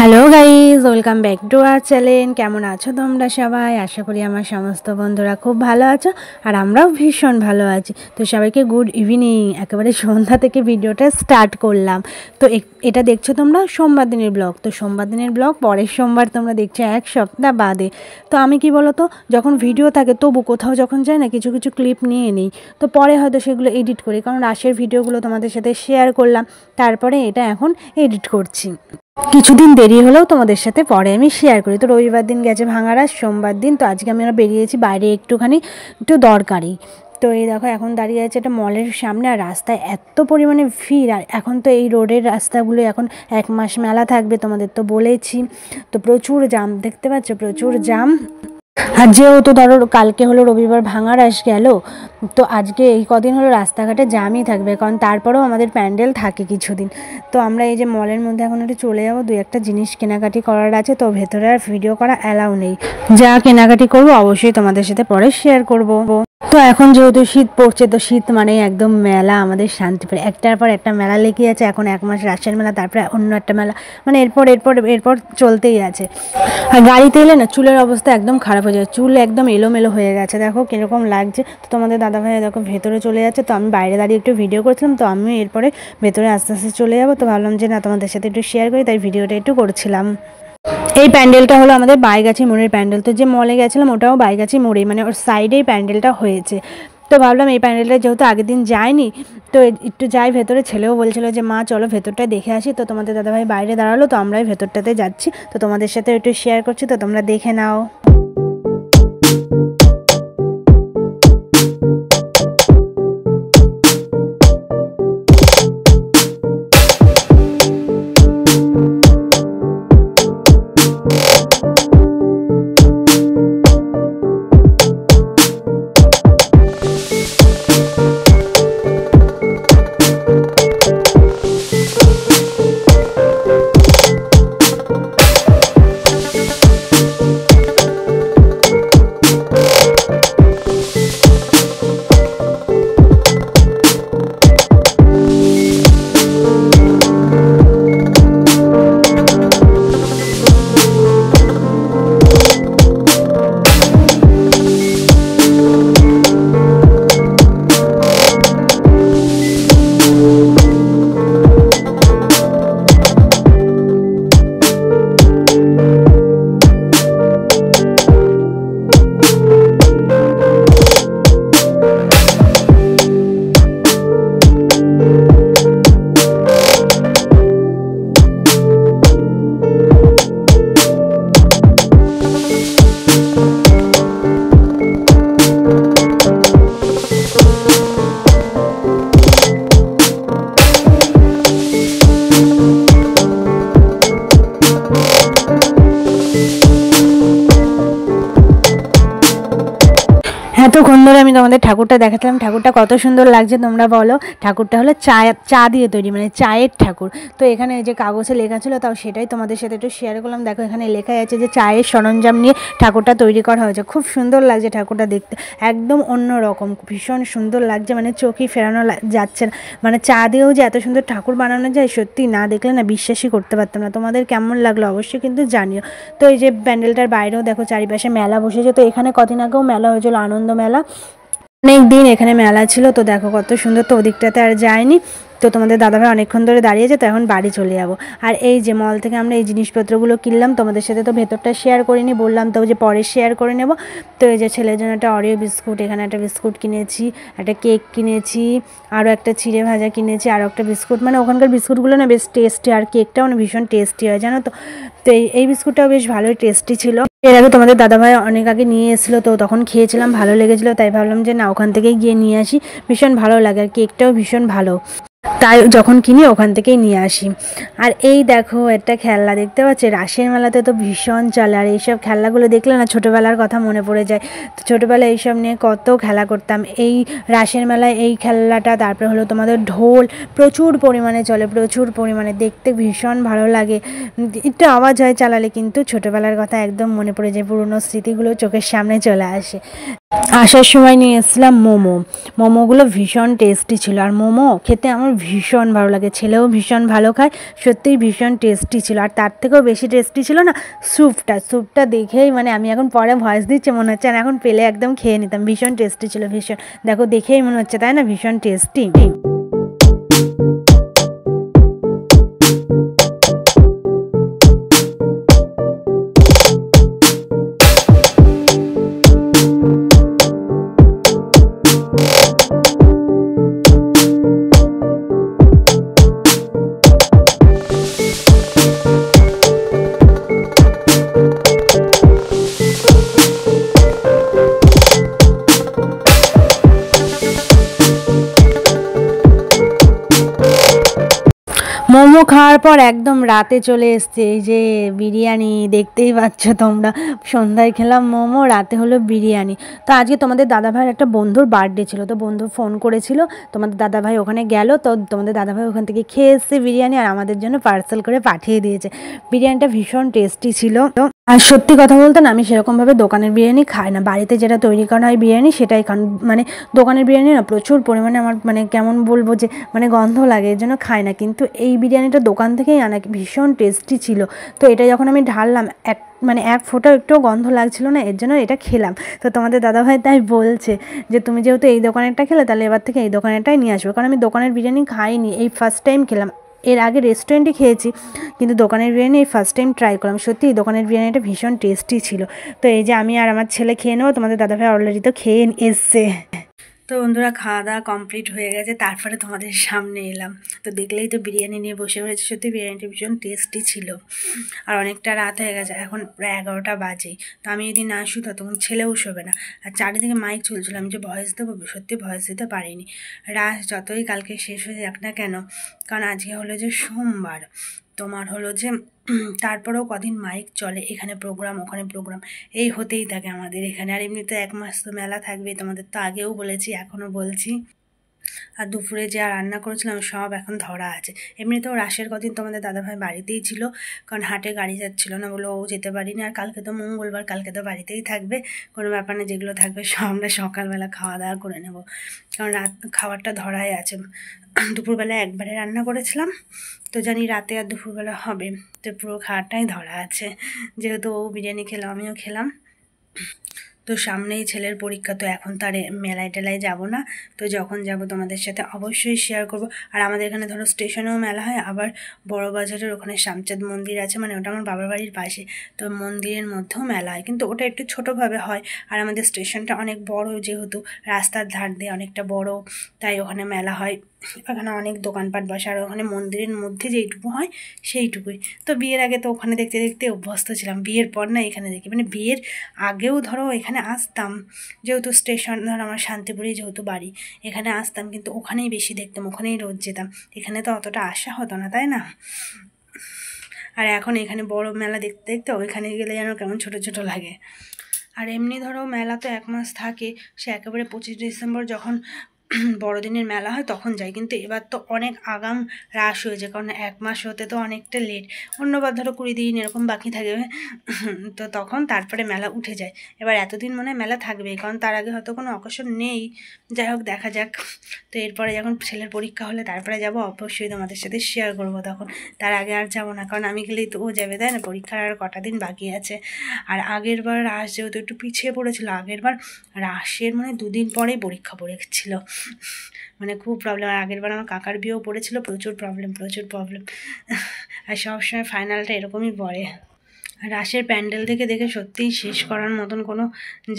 Hello guys, welcome back to our channel. কেমন আছো তোমরা সবাই? আশা করি আমার সমস্ত বন্ধুরা খুব ভালো আছো, আর আমরাও ভীষণ ভালো আছি। তো সবাইকে গুড ইভিনিং। একেবারে সন্ধ্যা থেকে ভিডিওটা স্টার্ট করলাম। তো এটা দেখছো তোমরা সোমবার দিনের ব্লগ। তো সোমবার দিনের ব্লগ পরের সোমবার তোমরা দেখছো এক সপ্তাহ বাদে। তো আমি কি বলো তো, যখন ভিডিও থাকে তবু কোথাও যখন যাই না, কিছু কিছু ক্লিপ নিয়ে নিই। তো পরে হয়তো সেগুলো এডিট করি, কারণ রাশের ভিডিওগুলো তোমাদের সাথে শেয়ার করলাম, তারপরে এটা এখন এডিট করছি। কিছুদিন দেরি হলেও তোমাদের সাথে পরে আমি শেয়ার করি। তো রবিবার দিন গেছে ভাঙারাস, সোমবার দিন তো আজকে আমরা বেরিয়েছি বাইরে একটু দরকারি। তো এই দেখো এখন দাঁড়িয়ে আছে একটা মলের সামনে, আর রাস্তায় এত পরিমাণে ভিড়। আর এখন তো এই রোডের রাস্তাগুলো এখন 1 মাস মেলা থাকবে, তোমাদের তো বলেছি। তো প্রচুর জাম, দেখতে পাচ্ছ প্রচুর জাম। আর যেহেতু ধরো কালকে হলো রবিবার, ভাঙারাস গেল, তো আজকে এই কদিন হলো রাস্তাঘাটে জামই থাকবে, কারণ তারপরেও আমাদের প্যান্ডেল থাকে কিছুদিন। তো আমরা এই যে মলের মধ্যে এখন একটু চলে যাবো, 2-1টা জিনিস কেনাকাটি করার আছে। তো ভেতরে আর ভিডিও করা অ্যালাউ নেই। যা কেনাকাটি করবো অবশ্যই তোমাদের সাথে পরে শেয়ার করবো। তো এখন যেহেতু শীত পড়ছে, তো শীত মানে একদম মেলা আমাদের শান্তিপুরে, একটার পর একটা মেলা লেগে আছে। এখন 1 মাস রাসের মেলা, তারপরে অন্য একটা মেলা, মানে এরপর চলতেই আছে। আর গাড়িতে এলে না চুলের অবস্থা একদম খারাপ হয়ে যায়, চুল একদম এলোমেলো হয়ে গেছে। দেখো কিরকম লাগছে। তো তোমাদের দাদাভাই দেখো ভেতরে চলে যাচ্ছে, তো আমি বাইরে দাঁড়িয়ে একটু ভিডিও করছিলাম। তো আমি এরপরে ভেতরে আস্তে আস্তে চলে যাবো। তো ভাবলাম যে না, তোমাদের সাথে একটু শেয়ার করি, তাই ভিডিওটা একটু করছিলাম। এই প্যান্ডেলটা হলো আমাদের বাইগাছি মোড়ের প্যান্ডেল। তো যে মলে গেছিলাম ওটাও বাইগাছি মোড়েই, মানে ওর সাইডেই প্যান্ডেলটা হয়েছে। তো ভাবলাম এই প্যান্ডেলটা যেহেতু আগের দিন যায়নি, তো একটু যাই ভেতরে। ছেলেও বলছিল যে মা চলো ভেতরটা দেখে আসি। তো তোমাদের দাদাভাই বাইরে দাঁড়ালো, তো আমরাই ভেতরটাতে যাচ্ছি। তো তোমাদের সাথে একটু শেয়ার করছি, তো তোমরা দেখে নাও। এতক্ষণ ধরে আমি তোমাদের ঠাকুরটা দেখাতাম, ঠাকুরটা কত সুন্দর লাগছে তোমরা বলো। ঠাকুরটা হলো চা দিয়ে তৈরি, মানে চায়ের ঠাকুর। তো এখানে যে কাগজে লেখা ছিল, তাও সেটাই তোমাদের সাথে একটু শেয়ার করলাম। দেখো এখানে লেখা আছে যে চায়ের সরঞ্জাম নিয়ে ঠাকুরটা তৈরি করা হয়েছে। খুব সুন্দর লাগছে ঠাকুরটা দেখতে, একদম অন্য রকম, ভীষণ সুন্দর লাগছে, মানে চোখই ফেরানো যাচ্ছে না। মানে চা দিয়েও যে এত সুন্দর ঠাকুর বানানো যায়, সত্যি না দেখলে না বিশ্বাসই করতে পারতাম না। তোমাদের কেমন লাগলো অবশ্যই কিন্তু জানিও। তো এই যে প্যান্ডেলটার বাইরেও দেখো চারিপাশে মেলা বসেছে। তো এখানে কদিন আগেও মেলা হয়েছিল, আনন্দ মেলা, অনেক দিন এখানে মেলা ছিল। তো দেখো কত সুন্দর। তো ওদিকটাতে আর যায়নি। তো তোমাদের দাদাভাই অনেকক্ষণ ধরে দাঁড়িয়েছে, তো এখন বাড়ি চলে যাবো। আর এই যে মল থেকে আমরা এই জিনিসপত্রগুলো কিনলাম, তোমাদের সাথে তো ভেতরটা শেয়ার করিনি, বললাম তো যে পরে শেয়ার করে নেব। তো এই যে ছেলের জন্য একটা অরিও বিস্কুট, এখানে একটা বিস্কুট কিনেছি, একটা কেক কিনেছি, আরও একটা চিড়ে ভাজা কিনেছি, আরও একটা বিস্কুট। মানে ওখানকার বিস্কুটগুলো না বেশ টেস্টি, আর কেকটাও না ভীষণ টেস্টি হয়, জানো তো। তো এই বিস্কুটটাও বেশ ভালোই টেস্টি ছিল। এর আগে তোমাদের দাদাভাই অনেক আগে নিয়ে এসেছিলো, তো তখন খেয়েছিলাম, ভালো লেগেছিলো, তাই ভাবলাম যে না ওখান থেকেই গিয়ে নিয়ে আসি। ভীষণ ভালো লাগে, আর কেকটাও ভীষণ ভালো, তাই যখন কিনি ওখান থেকেই নিয়ে আসি। আর এই দেখো একটা খেলনা দেখতে পাচ্ছি, রাসের মেলাতে তো ভীষণ চলে। আর এইসব খেলনাগুলো দেখলে না ছোটোবেলার কথা মনে পড়ে যায়। তো ছোটোবেলায় এইসব নিয়ে কত খেলা করতাম। এই রাসের মেলায় এই খেলনাটা, তারপরে হলো তোমাদের ঢোল প্রচুর পরিমাণে চলে, প্রচুর পরিমাণে, দেখতে ভীষণ ভালো লাগে। একটু আওয়াজ হয় চালালে, কিন্তু ছোটোবেলার কথা একদম মনে পড়ে যায়, পুরনো স্মৃতিগুলো চোখের সামনে চলে আসে। আসার সময় নিয়ে এসেছিলাম মোমোগুলো ভীষণ টেস্টি ছিল, আর মোমো খেতে আমার ভীষণ ভালো লাগে, ছেলেও ভীষণ ভালো খায়, সত্যিই ভীষণ টেস্টি ছিল। আর তার থেকেও বেশি টেস্টি ছিল না স্যুপটা দেখেই মানে আমি এখন পরে ভয়েস দিচ্ছি মনে হচ্ছে আর এখন পেলে একদম খেয়ে নিতাম, ভীষণ টেস্টি ছিল ভীষণ। দেখো দেখেই মনে হচ্ছে তাই না, ভীষণ টেস্টি। মোমো খাওয়ার পর একদম রাতে চলে এসছে এই যে বিরিয়ানি, দেখতেই পাচ্ছ তোমরা। সন্ধ্যায় খেলাম মোমো, রাতে হলো বিরিয়ানি। তো আজকে তোমাদের দাদাভাইয়ের একটা বন্ধুর বার্থডে ছিল, তো বন্ধু ফোন করেছিল, তোমাদের দাদাভাই ওখানে গেল, তো তোমাদের দাদাভাই ওখান থেকে খেয়ে এসছে বিরিয়ানি আর আমাদের জন্য পার্সেল করে পাঠিয়ে দিয়েছে। বিরিয়ানিটা ভীষণ টেস্টি ছিল। তো আর সত্যি কথা বলতে না, আমি সেরকমভাবে দোকানের বিরিয়ানি খাই না, বাড়িতে যেটা তৈরি করা হয় বিরিয়ানি সেটাই খান। মানে দোকানের বিরিয়ানি না প্রচুর পরিমাণে আমার মানে কেমন বলবো যে মানে গন্ধ লাগে, এর জন্য খাই না। কিন্তু এই বিরিয়ানিটা দোকান থেকেই আনা, ভীষণ টেস্টি ছিল। তো এটা যখন আমি ঢাললাম এক ফোঁটাও একটু গন্ধ লাগছিল না, এর জন্য এটা খেলাম। তো তোমাদের দাদাভাই তাই বলছে যে তুমি যেহেতু এই দোকানেরটা খেলে তাহলে এবার থেকে এই দোকানেরটাই নিয়ে আসবে, কারণ আমি দোকানের বিরিয়ানি খাইনি, এই ফার্স্ট টাইম খেলাম। এর আগে রেস্টুরেন্টে খেয়েছি, কিন্তু দোকানের বিরিয়ানি এই ফার্স্ট টাইম ট্রাই করলাম। সত্যি এই দোকানের বিরিয়ানিটা ভীষণ টেস্টি ছিল। তো এই যে আমি আর আমার ছেলে খেয়ে নেবো, তোমাদের দাদাভাই অলরেডি তো খেয়ে এসছে। তো বন্ধুরা খাওয়া দাওয়া কমপ্লিট হয়ে গেছে, তারপরে তোমাদের সামনে এলাম। তো দেখলেই তো বিরিয়ানি নিয়ে বসে পড়েছে, সত্যি বিরিয়ানিটা ভীষণ টেস্টি ছিল। আর অনেকটা রাত হয়ে গেছে, এখন প্রায় 11টা বাজে। তো আমি যদি না শুই তখন ছেলেও শোবে না। আর চারিদিকে মাইক চলছিল, আমি যে ভয়েস দেবো সত্যি ভয়েস দিতে পারিনি। রাত যতই কালকে শেষ হয়ে যাক না কেন, কারণ আজকে হলো যে সোমবার, তোমার হলো যে তারপরেও কদিন মাইক চলে, এখানে প্রোগ্রাম ওখানে প্রোগ্রাম এই হতেই থাকে আমাদের এখানে। আর এমনিতে 1 মাস তো মেলা থাকবে, তোমাদের তো আগেও বলেছি এখনও বলছি। আর দুপুরে যা রান্না করেছিলাম সব এখন ধরা আছে। এমনিতেও রাশের কদিন তোমাদের দাদাভাই বাড়িতেই ছিল, কারণ হাটে গাড়ি যাচ্ছিলো না বলে ও যেতে পারিনি। আর কালকে তো মঙ্গলবার, কালকে তো বাড়িতেই থাকবে, কোনো ব্যাপার না, যেগুলো থাকবে সব আমরা সকালবেলা খাওয়া দাওয়া করে নেব, কারণ রাত খাবারটা ধরাই আছে। দুপুরবেলা একবারে রান্না করেছিলাম, তো জানি রাতে আর দুপুরবেলা হবে, তো পুরো খাওয়াটাই ধরা আছে। যেহেতু ও বিরিয়ানি খেলাম আমিও খেলাম। তো সামনেই ছেলের পরীক্ষা, তো এখন তার মেলায় টেলায় যাবো না, তো যখন যাব তোমাদের সাথে অবশ্যই শেয়ার করব। আর আমাদের এখানে ধরো স্টেশনেও মেলা হয়, আবার বড় বাজারের ওখানে শ্যামচাঁদ মন্দির আছে, মানে ওটা আমার বাবার বাড়ির পাশে, তো মন্দিরের মধ্যেও মেলা হয়, কিন্তু ওটা একটু ছোটোভাবে হয়। আর আমাদের স্টেশনটা অনেক বড়, যেহেতু রাস্তার ধার দিয়ে অনেকটা বড়, তাই ওখানে মেলা হয়, ওখানে অনেক দোকানপাট বসে। আর ওখানে মন্দিরের মধ্যে যেইটুকু হয় সেইটুকুই। তো বিয়ের আগে তো ওখানে দেখতে দেখতে অভ্যস্ত ছিলাম, বিয়ের পর না এখানে দেখি, মানে বিয়ের আগেও ধরো এখানে আসতাম, যেহেতু স্টেশন ধরো আমার শান্তিপুরেই যেহেতু বাড়ি, এখানে আসতাম, কিন্তু ওখানেই বেশি দেখতাম, ওখানেই রোজ যেতাম, এখানে তো অতটা আসা হতো না, তাই না। আর এখন এখানে বড় মেলা দেখতে দেখতে ওইখানে গেলে যেন কেমন ছোট ছোট লাগে। আর এমনি ধরো মেলা তো 1 মাস থাকে, সে একেবারে 25 ডিসেম্বর যখন বড়দিনের মেলা হয় তখন যাই, কিন্তু এবার তো অনেক আগাম রাশ হয়েছে, কারণ 1 মাস হতে তো অনেকটা লেট। অন্যবার ধরো 20 দিন এরকম বাকি থাকে, তো তখন তারপরে মেলা উঠে যায়। এবার এতদিন মনে হয় মেলা থাকবেই, কারণ তার আগে হয়তো কোনো অকেশন নেই। যাই হোক দেখা যাক। তো এরপরে যখন ছেলের পরীক্ষা হলে তারপরে যাব, অবশ্যই তোমাদের সাথে শেয়ার করব তখন। তার আগে আর যাবো না, কারণ আমি গেলেই তো ও যাবে, তাই না, পরীক্ষার আর কটা দিন বাকি আছে। আর আগের বার রাশ যেহেতু একটু পিছিয়ে পড়েছিল, আগের বার রাশের মানে 2 দিন পরেই পরীক্ষা পড়েছিল, মানে খুব প্রবলেম। আর আগের বার আমার কাকার বিয়েও পড়েছিল, প্রচুর প্রবলেম। আর সবসময় ফাইনালটা এরকমই পড়ে। রাশের প্যান্ডেল থেকে দেখে সত্যিই শেষ করার মতন কোনো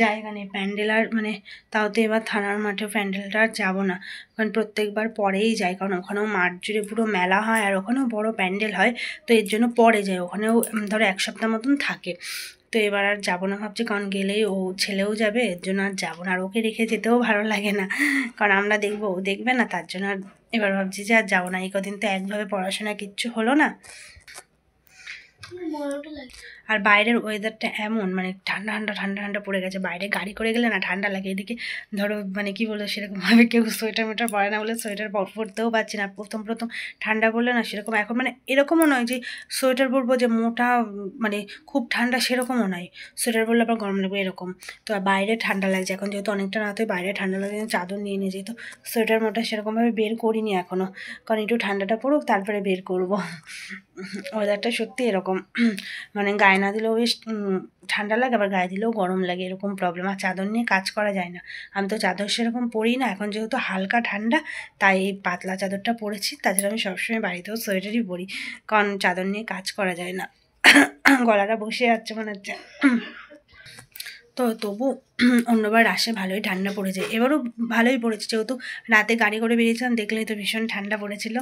জায়গা নেই প্যান্ডেল। আর মানে তাও তো এবার থানার মাঠে প্যান্ডেলটা আর যাবো না, কারণ প্রত্যেকবার পরেই যাই, কারণ ওখানেও মাঠ জুড়ে পুরো মেলা হয়, আর ওখানেও বড় প্যান্ডেল হয়, তো এর জন্য পরে যাই, ওখানেও ধরো 1 সপ্তাহ মতন থাকে। তো এবার আর যাবো না ভাবছি, কারণ গেলেই ও ছেলেও যাবে, এর জন্য আর যাবো না। আর ওকে রেখে যেতেও ভালো লাগে না, কারণ আমরা দেখবো ও দেখবে না, তার জন্য আর এবার ভাবছি যে আর যাবো না। এই কদিন তো একভাবে পড়াশোনা কিচ্ছু হলো না, আর বাইরের ওয়েদারটা এমন মানে ঠান্ডা ঠান্ডা ঠান্ডা ঠান্ডা পড়ে গেছে, বাইরে গাড়ি করে গেলে না ঠান্ডা লাগে, এদিকে ধরো মানে কি বলবো সেরকমভাবে কেউ সোয়েটার মোটার পরে না বলে সোয়েটার পরতেও পারছি না। প্রথম প্রথম ঠান্ডা পড়লে না সেরকম এখন মানে এরকমও নয় যে সোয়েটার পরবো যে মোটা মানে খুব ঠান্ডা সেরকমও নয়, সোয়েটার পরলে আবার গরম লাগবে এরকম। তো বাইরে ঠান্ডা লাগছে এখন, যেহেতু অনেকটা রাত হয় বাইরে ঠান্ডা লাগে, চাদর নিয়ে নিয়ে যেত, সোয়েটার মোটা সেরকমভাবে বের করিনি এখনও, কারণ একটু ঠান্ডাটা পড়ুক তারপরে বের করবো। ওয়েদারটা সত্যি এরকম, মানে গায়ে না দিলেও বেশ ঠান্ডা লাগে, আবার গায়ে দিলেও গরম লাগে, এরকম প্রবলেম। আর চাদর নিয়ে কাজ করা যায় না, আমি তো চাদর সেরকম পরি না এখন, যেহেতু হালকা ঠান্ডা তাই এই পাতলা চাদরটা পরেছি। তাছাড়া আমি সবসময় বাড়িতেও সোয়েটারই পরি, কারণ চাদর নিয়ে কাজ করা যায় না। গলাটা বসে যাচ্ছে মনে হচ্ছে। তো তবু অন্যবার আসে ভালোই ঠান্ডা পড়েছে, এবারও ভালোই পড়েছে, যেহেতু রাতে গাড়ি করে বেরিয়েছিলাম, দেখলেই তো ভীষণ ঠান্ডা পড়েছিল।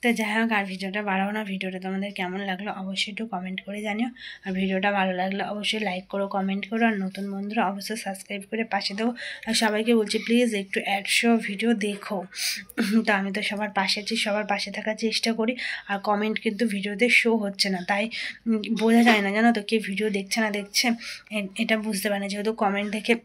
তো যাই হোক, আর ভিডিওটা বাড়াবো না। ভিডিওটা তোমাদের কেমন লাগলো অবশ্যই একটু কমেন্ট করে জানিও, আর ভিডিওটা ভালো লাগলে অবশ্যই লাইক করো, কমেন্ট করো, আর নতুন বন্ধুরা অবশ্যই সাবস্ক্রাইব করে পাশে দেবো। আর সবাইকে বলছি প্লিজ একটু অ্যাডশো ভিডিও দেখো। তো আমি তো সবার পাশে আছি, সবার পাশে থাকার চেষ্টা করি, আর কমেন্ট কিন্তু ভিডিওতে শো হচ্ছে না, তাই বোঝা যায় না জানো তো কে ভিডিও দেখছে না দেখছে, এটা বুঝতে পারে না, যেহেতু কমেন্ট দেখে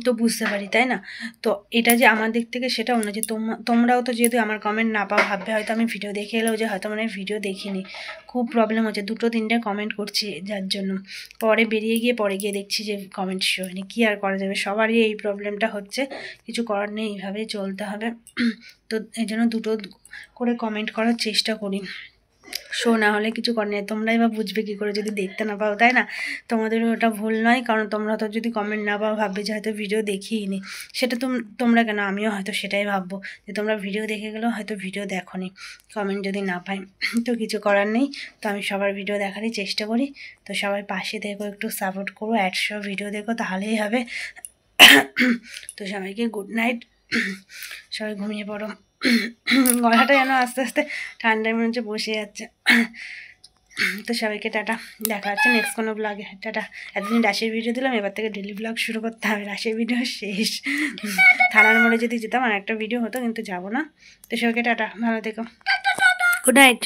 তো বুঝতে পারি, তাই না? তো এটা যে আমার দিক থেকে সেটাও না যে তোমরাও তো যেহেতু আমার কমেন্ট না পাও ভাববে হয়তো আমি ভিডিও দেখে এলেও যে হয়তো মানে ভিডিও দেখিনি। খুব প্রবলেম হচ্ছে, 2-3টে কমেন্ট করছি যার জন্য, পরে গিয়ে দেখছি যে কমেন্ট শো হয়নি। কী আর করা যাবে, সবারই এই প্রবলেমটা হচ্ছে, কিছু করার নেই, এইভাবেই চলতে হবে। তো এই জন্য 2টো করে কমেন্ট করার চেষ্টা করি, শো না হলে কিছু করে নেই। তোমরাই বা বুঝবে কী করে যদি দেখতে না পাও, তাই না? তোমাদের ওটা ভুল নয়, কারণ তোমরা তো যদি কমেন্ট না পাও ভাববে যে হয়তো ভিডিও দেখিই নি। সেটা তোমরা কেন, আমিও হয়তো সেটাই ভাববো যে তোমরা ভিডিও দেখে গেলেও হয়তো ভিডিও দেখো নি, কমেন্ট যদি না পাই। তো কিছু করার নেই, তো আমি সবার ভিডিও দেখারই চেষ্টা করি। তো সবাই পাশে দেখো, একটু সাপোর্ট করো, 100 ভিডিও দেখো, তাহলেই হবে। তো সবাইকে গুড নাইট, সবাই ঘুমিয়ে পড়ো। গলাটা যেন আস্তে আস্তে ঠান্ডায় মনে হচ্ছে বসে যাচ্ছে। তো সবাইকে টাটা, দেখা হচ্ছে নেক্সট কোনো ব্লগে। টাটা। এতদিন রাশের ভিডিও দিলাম, এবার থেকে ডেলি ব্লগ শুরু করতে হবে, রাশের ভিডিও শেষ। থানার মোড়ে যদি যেতাম আর একটা ভিডিও হতো, কিন্তু যাবো না। তো সবাইকে টাটা, ভালো থেকো, গুড নাইট।